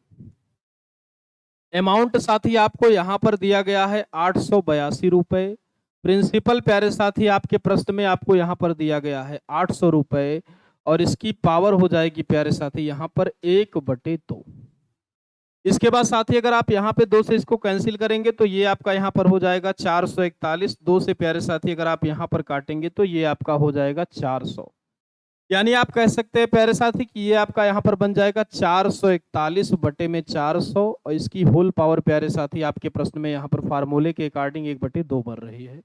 अमाउंट साथी आपको यहाँ पर दिया गया है 882 रुपए, प्रिंसिपल प्यारे साथी आपके प्रश्न में आपको यहाँ पर दिया गया है 800 रुपए, और इसकी पावर हो जाएगी प्यारे साथी यहाँ पर 1/2। इसके बाद साथी अगर आप यहाँ पे 2 से इसको कैंसिल करेंगे तो ये आपका यहाँ पर हो जाएगा 441। 2 से प्यारे साथी अगर आप यहाँ पर काटेंगे तो ये आपका हो जाएगा 400, यानी आप कह सकते हैं प्यारे साथी कि ये आपका यहाँ पर बन जाएगा 441/400, और इसकी होल पावर प्यारे साथी आपके प्रश्न में यहाँ पर फार्मूले के अकॉर्डिंग 1/2 बन रही है।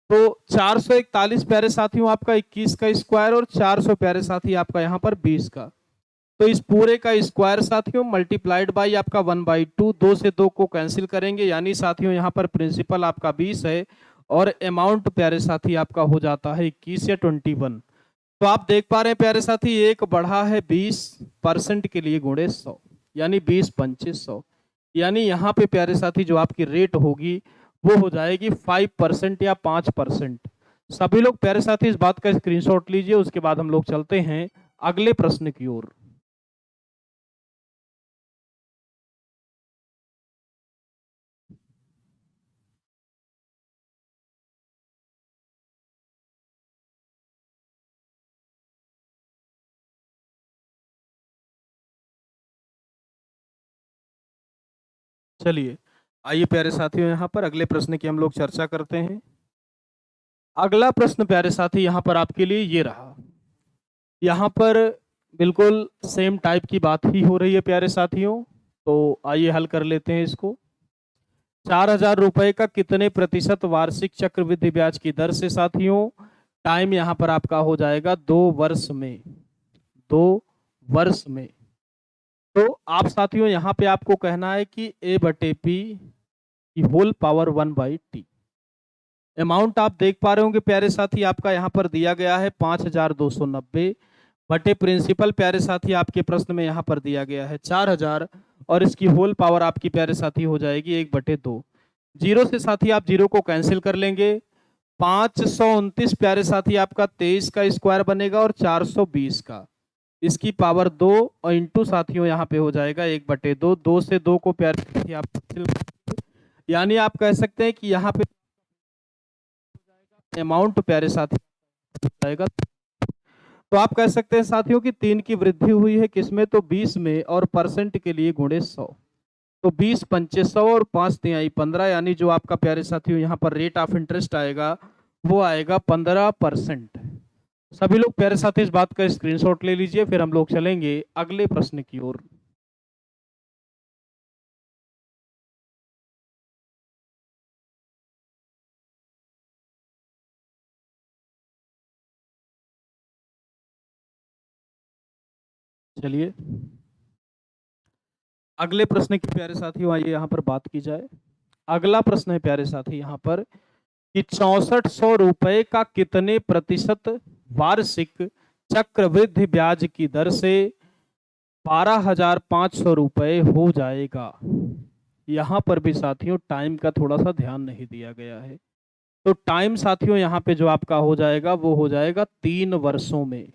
तो 441 प्यारे साथियों आपका 21 का स्क्वायर और 400 प्यारे साथी आपका यहाँ पर 20 का। तो इस पूरे का स्क्वायर साथियों मल्टीप्लाइड बाई आपका 1/2, 2 से 2 को कैंसिल करेंगे, यानी साथियों यहाँ पर प्रिंसिपल आपका 20 है और अमाउंट प्यारे साथी आपका हो जाता है 21 या 21। तो आप देख पा रहे हैं प्यारे साथी, एक बढ़ा है 20% के लिए गुणे 100, यानी 20 25 100, यानी यहाँ पे प्यारे साथी जो आपकी रेट होगी वो हो जाएगी 5% या 5%। सभी लोग प्यारे साथी इस बात का स्क्रीनशॉट लीजिए, उसके बाद हम लोग चलते हैं अगले प्रश्न की ओर। चलिए आइए प्यारे साथियों, यहाँ पर अगले प्रश्न की हम लोग चर्चा करते हैं। अगला प्रश्न प्यारे साथी यहाँ पर आपके लिए ये रहा। यहाँ पर बिल्कुल सेम टाइप की बात ही हो रही है प्यारे साथियों, तो आइए हल कर लेते हैं इसको। 4,000 रुपए का कितने प्रतिशत वार्षिक चक्रवृद्धि ब्याज की दर से साथियों, टाइम यहाँ पर आपका हो जाएगा 2 वर्ष में, 2 वर्ष में। तो आप साथियों यहाँ पे आपको कहना है कि A/P की होल पावर 1/T। अमाउंट आप देख पा रहे होंगे प्यारे साथी, आपका यहाँ पर दिया गया है 5,290 बटे प्रिंसिपल प्यारे साथी आपके प्रश्न में यहाँ पर दिया गया है 4,000, और इसकी होल पावर आपकी प्यारे साथी हो जाएगी 1/2। जीरो से साथी आप जीरो को कैंसिल कर लेंगे। 529 प्यारे साथी आपका 23 का स्क्वायर बनेगा और 420 का, इसकी पावर 2 और इंटू साथियों यहाँ पे हो जाएगा 1/2। 2 से 2 को प्यारे साथी आप कैंसिल, यानी आप कह सकते हैं कि यहाँ पे अमाउंट प्यारे साथी हो जाएगा। तो आप कह सकते हैं साथियों कि 3 की वृद्धि हुई है किसमें, तो 20 में, और परसेंट के लिए गुणे 100। तो 20 25 100 और 5 तिहाई 15, यानी जो आपका प्यारे साथियों यहाँ पर रेट ऑफ इंटरेस्ट आएगा वो आएगा 15%। सभी लोग प्यारे साथी इस बात का स्क्रीनशॉट ले लीजिए, फिर हम लोग चलेंगे अगले प्रश्न की ओर। चलिए अगले प्रश्न की प्यारे साथियों आइए यहाँ पर बात की जाए। अगला प्रश्न है प्यारे साथी यहाँ पर कि 6400 रुपए का कितने प्रतिशत वार्षिक चक्रवृद्धि ब्याज की दर से 12,500 रुपए हो जाएगा। यहाँ पर भी साथियों टाइम का थोड़ा सा ध्यान नहीं दिया गया है। तो टाइम साथियों यहाँ पे जो आपका हो जाएगा वो हो जाएगा 3 वर्षों में,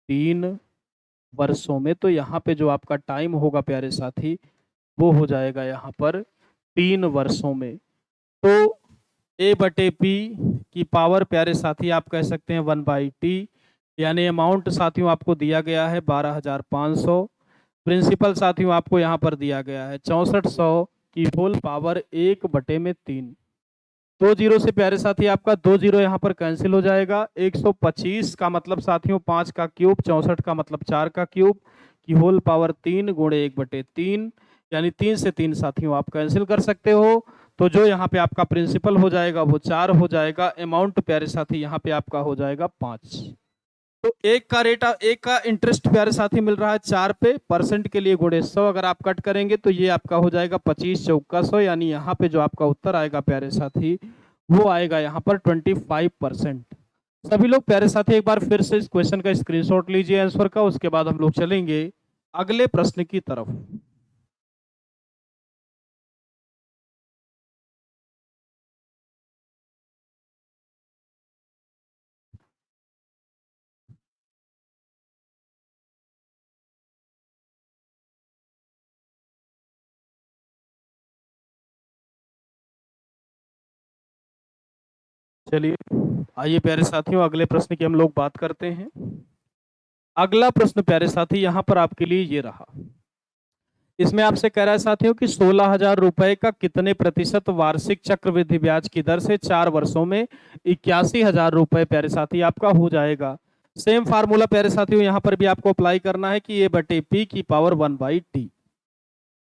3 वर्षों में। तो यहाँ पे जो आपका टाइम होगा प्यारे साथी वो हो जाएगा यहाँ पर 3 वर्षों में। तो A/P की पावर प्यारे साथी आप कह सकते हैं 1/T, यानी अमाउंट साथियों आपको दिया गया है 12,500, प्रिंसिपल साथियों आपको यहाँ पर दिया गया है 6400 की होल पावर 1/3। 2 जीरो से प्यारे साथी आपका 2 जीरो यहाँ पर कैंसिल हो जाएगा। 125 का मतलब साथियों 5 का क्यूब, 64 का मतलब 4 का क्यूब की होल पावर 3 गुणे 1/3, यानी 3 से 3 साथियों आप कैंसिल कर सकते हो। तो जो यहाँ पे आपका प्रिंसिपल हो जाएगा वो 4 हो जाएगा। अमाउंट प्यारे साथी यहाँ पे आपका हो जाएगा 5। तो एक का इंटरेस्ट प्यारे साथी मिल रहा है 4 पे, परसेंट के लिए गुणे 100 अगर आप कट करेंगे तो ये आपका हो जाएगा 25 चौका 100, यानी यहाँ पे जो आपका उत्तर आएगा प्यारे साथी वो आएगा यहाँ पर 25%। सभी लोग प्यारे साथी एक बार फिर से इस क्वेश्चन का स्क्रीनशॉट लीजिए आंसर का, उसके बाद हम लोग चलेंगे अगले प्रश्न की तरफ। चलिए आइए प्यारे साथियों अगले प्रश्न की हम लोग बात करते हैं। अगला प्रश्न प्यारे साथी यहाँ पर आपके लिए ये रहा। इसमें आपसे कह रहा है साथियों कि 16,000 रुपए का कितने प्रतिशत वार्षिक चक्रवृद्धि ब्याज की दर से 4 वर्षों में 81,000 रुपए प्यारे साथी आपका हो जाएगा। सेम फार्मूला प्यारे साथियों यहाँ पर भी आपको अप्लाई करना है कि A/P की पावर 1/T।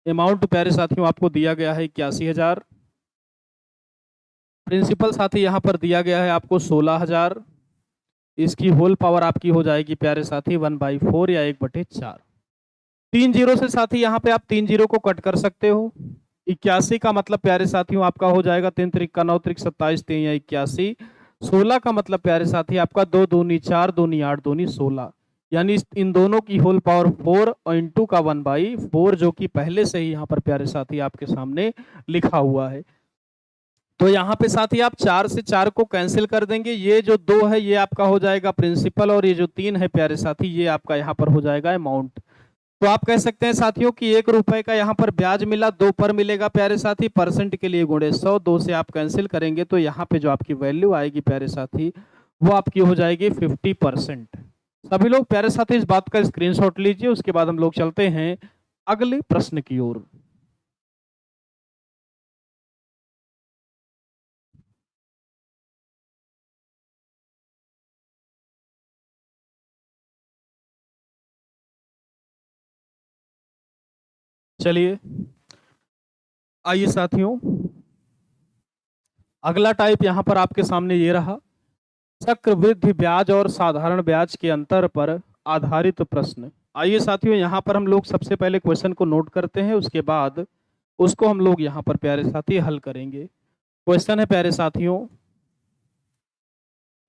अमाउंट प्यारे साथियों आपको दिया गया है 81,000, प्रिंसिपल साथी यहाँ पर दिया गया है आपको 16,000, इसकी होल पावर आपकी हो जाएगी प्यारे साथी 1/4 या 1/4। 3 जीरो से साथी यहाँ पे आप 3 जीरो को कट कर सकते हो। 81 का मतलब प्यारे साथियों आपका हो जाएगा 3 त्रिक का 9 त्रिक 27 3 या 81। 16 का मतलब प्यारे साथी आपका 2 दूनी 4 दूनी 8 दूनी 16, यानी इन दोनों की होल पावर 4 और इंटू का 1/4, जो कि पहले से ही यहाँ पर प्यारे साथी आपके सामने लिखा हुआ है। तो यहाँ पे साथी आप 4 से 4 को कैंसिल कर देंगे, ये जो 2 है ये आपका हो जाएगा प्रिंसिपल, और ये जो 3 है प्यारे साथी ये आपका यहाँ पर हो जाएगा अमाउंट। तो आप कह सकते हैं साथियों कि 1 रुपए का यहाँ पर ब्याज मिला, 2 पर मिलेगा प्यारे साथी, परसेंट के लिए गुणे 100, 2 से आप कैंसिल करेंगे तो यहाँ पे जो आपकी वैल्यू आएगी प्यारे साथी वो आपकी हो जाएगी 50%। सभी लोग प्यारे साथी इस बात का स्क्रीनशॉट लीजिए, उसके बाद हम लोग चलते हैं अगले प्रश्न की ओर। चलिए आइए साथियों, अगला टाइप यहां पर आपके सामने ये रहा, चक्रवृद्धि ब्याज और साधारण ब्याज के अंतर पर आधारित प्रश्न। आइए साथियों यहां पर हम लोग सबसे पहले क्वेश्चन को नोट करते हैं, उसके बाद उसको हम लोग यहां पर प्यारे साथी हल करेंगे। क्वेश्चन है प्यारे साथियों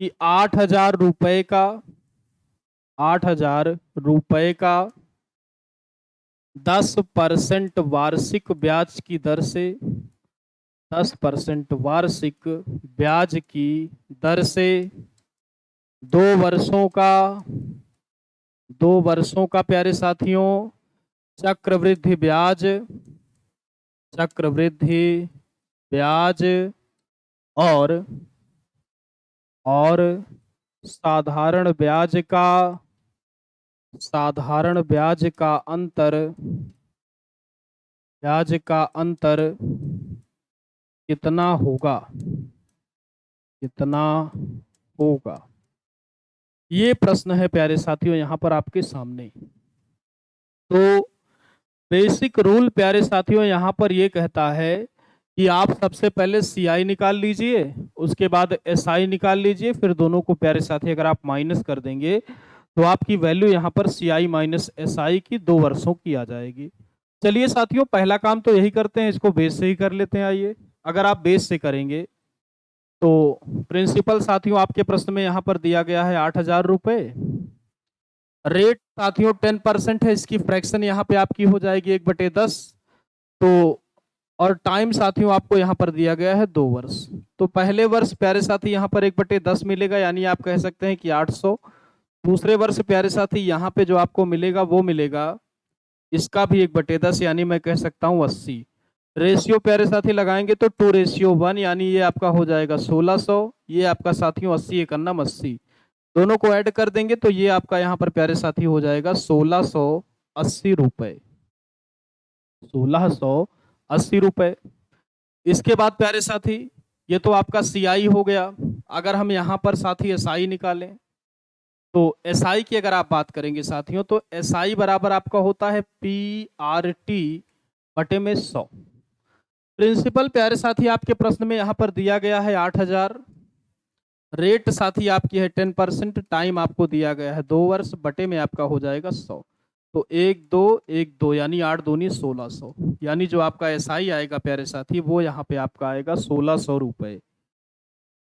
कि 8,000 रुपए का 10% वार्षिक ब्याज की दर से 10% वार्षिक ब्याज की दर से 2 वर्षों का प्यारे साथियों चक्रवृद्धि ब्याज और साधारण ब्याज का अंतर कितना होगा, ये प्रश्न है प्यारे साथियों यहाँ पर आपके सामने। तो बेसिक रूल प्यारे साथियों यहाँ पर ये कहता है कि आप सबसे पहले CI निकाल लीजिए, उसके बाद SI निकाल लीजिए, फिर दोनों को प्यारे साथी अगर आप माइनस कर देंगे तो आपकी वैल्यू यहाँ पर CI माइनस SI की 2 वर्षों की आ जाएगी। चलिए साथियों पहला काम तो यही करते हैं, इसको बेस से ही कर लेते हैं। आइए अगर आप बेस से करेंगे तो प्रिंसिपल साथियों आपके प्रश्न में यहाँ पर दिया गया है 8,000 रुपए, रेट साथियों 10% है, इसकी फ्रैक्शन यहाँ पे आपकी हो जाएगी 1/10। तो और टाइम साथियों आपको यहाँ पर दिया गया है 2 वर्ष। तो पहले वर्ष प्यारे साथी यहाँ पर 1/10 मिलेगा, यानी आप कह सकते हैं कि 800। दूसरे वर्ष प्यारे साथी यहाँ पे जो आपको मिलेगा वो मिलेगा इसका भी 1/10, यानी मैं कह सकता हूँ 80। रेशियो प्यारे साथी लगाएंगे तो 2:1, यानी ये आपका हो जाएगा 1600। ये आपका साथियों 80 एकन्नम 80, दोनों को ऐड कर देंगे तो ये आपका यहाँ पर प्यारे साथी हो जाएगा 1680 रुपए, 1680 रुपए। इसके बाद प्यारे साथी ये तो आपका CI हो गया। अगर हम यहाँ पर साथी SI निकालें तो SI की अगर आप बात करेंगे साथियों तो SI बराबर आपका होता है PRT बटे में 100। प्रिंसिपल प्यारे साथी आपके प्रश्न में यहाँ पर दिया गया है 8,000, रेट साथी आपकी है 10%, टाइम आपको दिया गया है 2 वर्ष, बटे में आपका हो जाएगा 100। तो 1 2 यानी 8 दूनी 1600, यानी जो आपका SI आएगा प्यारे साथी वो यहाँ पे आपका आएगा 1600 रुपए।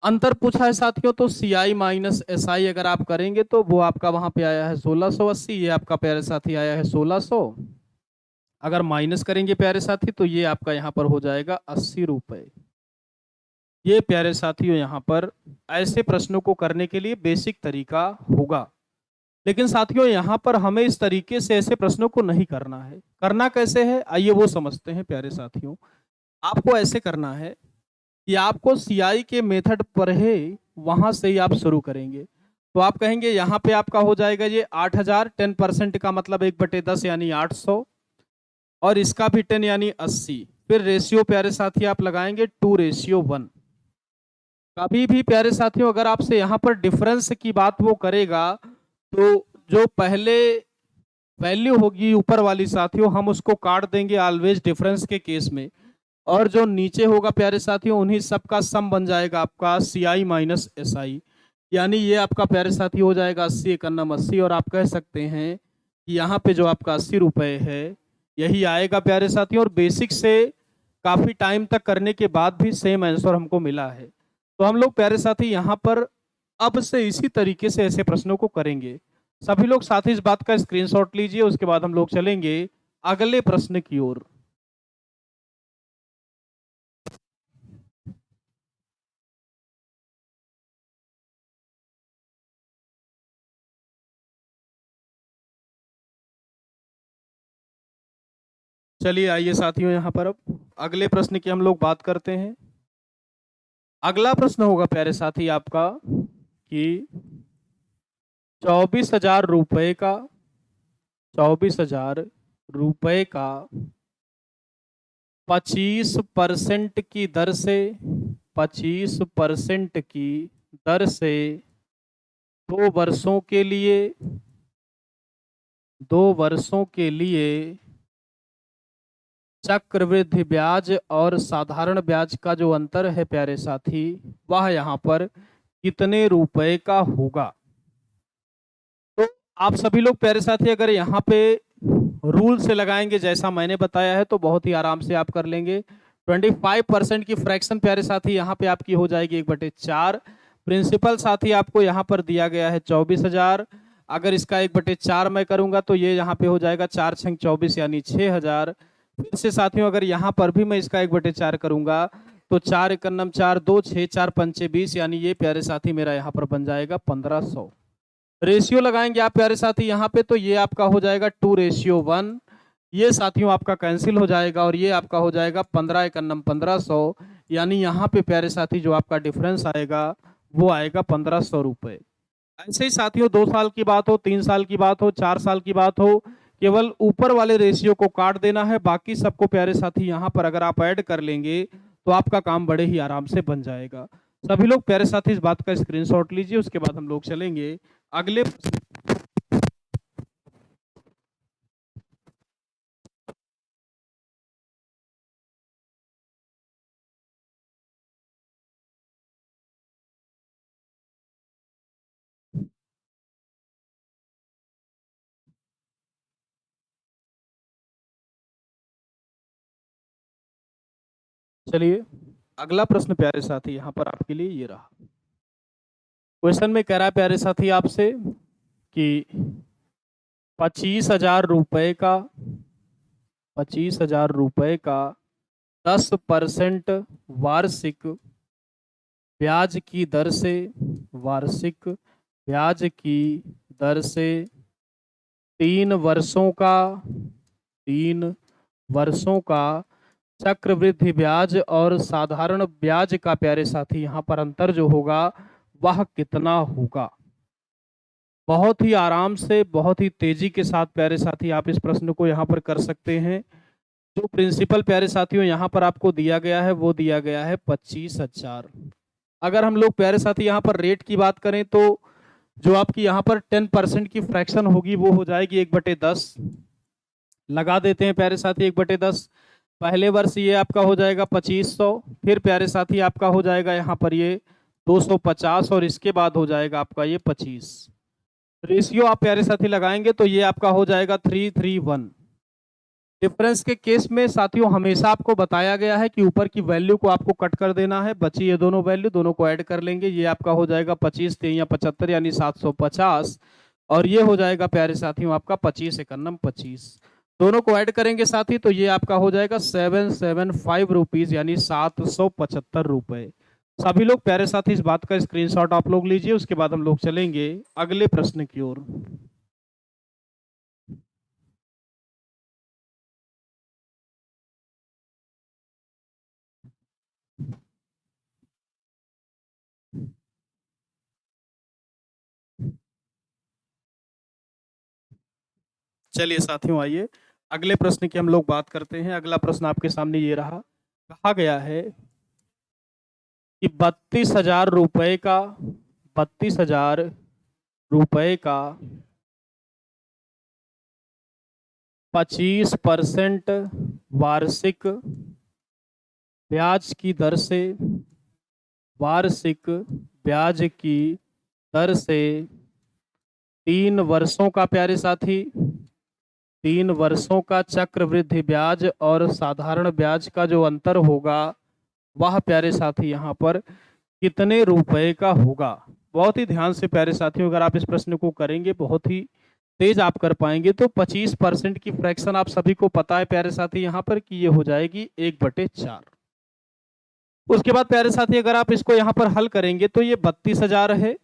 अंतर पूछा है साथियों तो CI माइनस SI अगर आप करेंगे तो वो आपका वहां पे आया है 1680, ये आपका प्यारे साथी आया है 1600। अगर माइनस करेंगे प्यारे साथी तो ये आपका यहाँ पर हो जाएगा 80 रुपए। ये प्यारे साथियों यहाँ पर ऐसे प्रश्नों को करने के लिए बेसिक तरीका होगा, लेकिन साथियों यहाँ पर हमें इस तरीके से ऐसे प्रश्नों को नहीं करना है। करना कैसे है आइए वो समझते हैं प्यारे साथियों। आपको ऐसे करना है कि आपको CI के मेथड पर है वहां से ही आप शुरू करेंगे। तो आप कहेंगे यहाँ पे आपका हो जाएगा ये 8,000, 10% का मतलब 1/10 यानी 800, और इसका भी 10 यानी 80। फिर रेशियो प्यारे साथी आप लगाएंगे 2:1। कभी भी प्यारे साथियों अगर आपसे यहाँ पर डिफरेंस की बात वो करेगा तो जो पहले वैल्यू होगी ऊपर वाली साथियों हम उसको काट देंगे ऑलवेज डिफरेंस के केस में। और जो नीचे होगा प्यारे साथियों उन्हीं सबका सम बन जाएगा आपका CI माइनस SI, यानी ये आपका प्यारे साथी हो जाएगा 80 एकन्नम 80, और आप कह सकते हैं कि यहाँ पे जो आपका 80 रुपए है यही आएगा प्यारे साथियों। और बेसिक से काफी टाइम तक करने के बाद भी सेम आंसर हमको मिला है। तो हम लोग प्यारे साथी यहाँ पर अब से इसी तरीके से ऐसे प्रश्नों को करेंगे। सभी लोग साथ ही इस बात का स्क्रीनशॉट लीजिए, उसके बाद हम लोग चलेंगे अगले प्रश्न की ओर। चलिए आइए साथियों, यहाँ पर अब अगले प्रश्न की हम लोग बात करते हैं। अगला प्रश्न होगा प्यारे साथी आपका कि 24,000 रुपए का 24,000 रुपए का 25% की दर से 25% की दर से 2 वर्षों के लिए 2 वर्षों के लिए चक्रवृद्धि ब्याज और साधारण ब्याज का जो अंतर है प्यारे साथी, वह यहाँ पर कितने रुपए का होगा। तो आप सभी लोग प्यारे साथी अगर यहाँ पे रूल से लगाएंगे जैसा मैंने बताया है तो बहुत ही आराम से आप कर लेंगे। 25% की फ्रैक्शन प्यारे साथी यहाँ पे आपकी हो जाएगी 1/4। प्रिंसिपल साथी आपको यहाँ पर दिया गया है 24,000। अगर इसका 1/4 मैं करूंगा तो ये यहाँ पे हो जाएगा 4 छंग 24 यानी 6,000। फिर से साथियों अगर यहाँ पर भी मैं इसका 1/4 करूंगा तो 4 एकन्नम 4 2 6 4 पंचे 20, यानी ये प्यारे साथी मेरा यहाँ पर बन जाएगा 1500। रेशियो लगाएंगे आप प्यारे साथी यहाँ पे तो ये आपका हो जाएगा 2:1। ये साथियों आपका कैंसिल हो जाएगा और ये आपका हो जाएगा 15 एकन्नम 1500, यानी यहाँ पे प्यारे साथी जो आपका डिफरेंस आएगा वो आएगा 1500 रुपए। ऐसे ही साथियों 2 साल की बात हो, 3 साल की बात हो, 4 साल की बात हो, केवल ऊपर वाले रेशियो को काट देना है, बाकी सबको प्यारे साथी यहाँ पर अगर आप ऐड कर लेंगे तो आपका काम बड़े ही आराम से बन जाएगा। सभी लोग प्यारे साथी इस बात का स्क्रीनशॉट लीजिए, उसके बाद हम लोग चलेंगे अगले। चलिए अगला प्रश्न प्यारे साथी यहाँ पर आपके लिए ये रहा। क्वेश्चन में कह रहा है प्यारे साथी आपसे कि 25,000 रुपए का 10% वार्षिक ब्याज की दर से वार्षिक ब्याज की दर से 3 वर्षों का चक्रवृद्धि ब्याज और साधारण ब्याज का प्यारे साथी यहाँ पर अंतर जो होगा वह कितना होगा। बहुत ही आराम से बहुत ही तेजी के साथ प्यारे साथी आप इस प्रश्न को यहाँ पर कर सकते हैं। जो प्रिंसिपल प्यारे साथियों यहाँ पर आपको दिया गया है वो दिया गया है 25,000। अगर हम लोग प्यारे साथी यहाँ पर रेट की बात करें तो जो आपकी यहाँ पर 10% की फ्रैक्शन होगी वो हो जाएगी 1/10। लगा देते हैं प्यारे साथी 1/10। पहले वर्ष ये आपका हो जाएगा 2500, फिर प्यारे साथी आपका हो जाएगा यहाँ पर ये 250 और इसके बाद हो जाएगा आपका ये 25। रेशियो आप प्यारे साथी लगाएंगे तो ये आपका हो जाएगा 3:1। डिफरेंस के केस में साथियों हमेशा आपको बताया गया है कि ऊपर की वैल्यू को आपको कट कर देना है, बची ये दोनों वैल्यू दोनों को ऐड कर लेंगे, ये आपका हो जाएगा 25 या 75 यानी 750, और ये हो जाएगा प्यारे साथियों आपका 25 एकन्नम 25। दोनों को ऐड करेंगे साथी तो ये आपका हो जाएगा 775 रुपीज यानी 775 रुपए। सभी लोग प्यारे साथी इस बात का स्क्रीनशॉट आप लोग लीजिए, उसके बाद हम लोग चलेंगे अगले प्रश्न की ओर। चलिए साथियों आइए अगले प्रश्न की हम लोग बात करते हैं। अगला प्रश्न आपके सामने ये रहा। कहा गया है कि 32,000 रुपए का 25% वार्षिक ब्याज की दर से, वार्षिक ब्याज की दर से 3 वर्षों का प्यारे साथी, 3 वर्षों का चक्रवृद्धि ब्याज और साधारण ब्याज का जो अंतर होगा वह प्यारे साथी यहाँ पर कितने रुपए का होगा। बहुत ही ध्यान से प्यारे साथियों अगर आप इस प्रश्न को करेंगे बहुत ही तेज आप कर पाएंगे। तो 25% की फ्रैक्शन आप सभी को पता है प्यारे साथी यहाँ पर कि ये हो जाएगी 1/4। उसके बाद प्यारे साथी अगर आप इसको यहाँ पर हल करेंगे तो ये 32,000 है।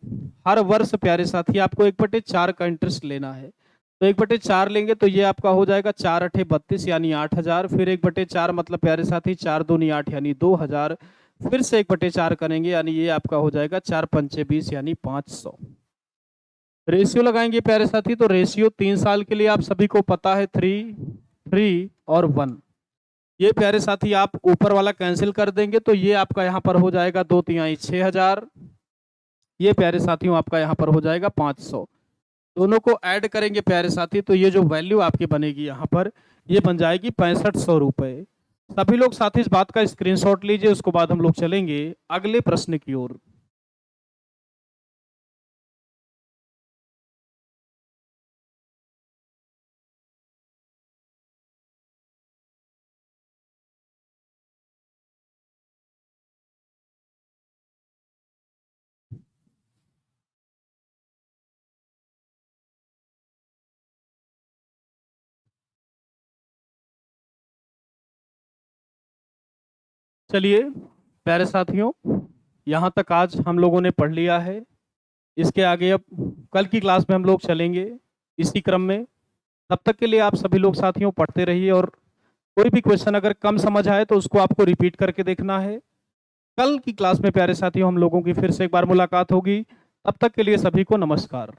हर वर्ष प्यारे साथी आपको 1/4 का इंटरेस्ट लेना है। तो 1/4 लेंगे तो ये आपका हो जाएगा 4 8 32 यानी 8,000। फिर 1/4 मतलब प्यारे साथी 4 दूनी 8 यानी 2,000। फिर से 1/4 करेंगे यानी ये आपका हो जाएगा 4 पंचे 20 यानी 500। रेशियो लगाएंगे प्यारे साथी तो रेशियो 3 साल के लिए आप सभी को पता है 3, 3 और 1। ये प्यारे साथी आप ऊपर वाला कैंसिल कर देंगे तो ये आपका यहाँ पर हो जाएगा 2 तिहाई 6,000। ये प्यारे साथियों आपका यहाँ पर हो जाएगा 500। दोनों को ऐड करेंगे प्यारे साथी तो ये जो वैल्यू आपकी बनेगी यहाँ पर ये बन जाएगी 6500 रुपए। सभी लोग साथी इस बात का स्क्रीनशॉट लीजिए। उसके बाद हम लोग चलेंगे अगले प्रश्न की ओर। चलिए प्यारे साथियों यहाँ तक आज हम लोगों ने पढ़ लिया है। इसके आगे अब कल की क्लास में हम लोग चलेंगे इसी क्रम में। तब तक के लिए आप सभी लोग साथियों पढ़ते रहिए और कोई भी क्वेश्चन अगर कम समझ आए तो उसको आपको रिपीट करके देखना है। कल की क्लास में प्यारे साथियों हम लोगों की फिर से एक बार मुलाकात होगी। तब तक के लिए सभी को नमस्कार।